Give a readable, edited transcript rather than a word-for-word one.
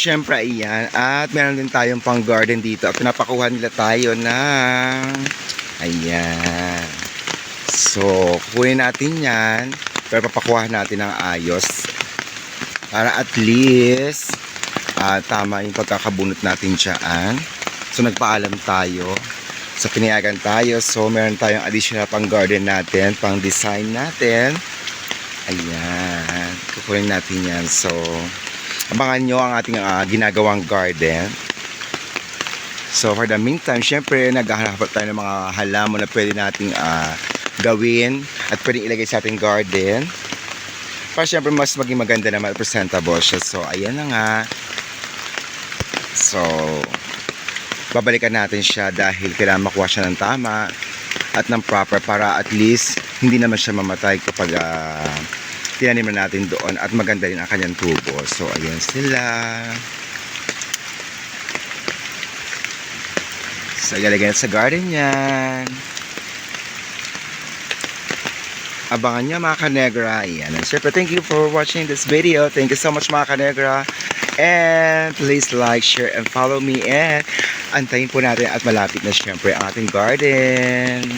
syempre ayan. At meron din tayong pang garden dito. At pinapakuha nila tayo ng ayan. So, kukunin natin yan. Pero papakuha natin ng ayos. Para at least tama yung pagkakabunot natin dyan. So, nagpaalam tayo. So, pinayagan tayo. So, meron tayong additional pang garden natin. Pang design natin. Ayan. Kukunin natin yan. So, abangan nyo ang ating ginagawang garden. So, for the meantime, syempre, naghahanap tayo ng mga halaman na pwede nating gawin at pwedeng ilagay sa ating garden. Para syempre, mas maging maganda naman at presentable siya. So, ayan na nga. So, babalikan natin siya dahil kailangan makuha siya ng tama at ng proper para at least hindi naman siya mamatay kapag tinanim na natin doon at maganda rin ang kanyang tubo. So, ayan sila. So, ilalagay sa garden yan. Abangan nyo mga kanegra. Ayan. And syempre, thank you for watching this video. Thank you so much mga kanegra. And please like, share, and follow me. And antayin po natin at malapit na syempre ang ating garden.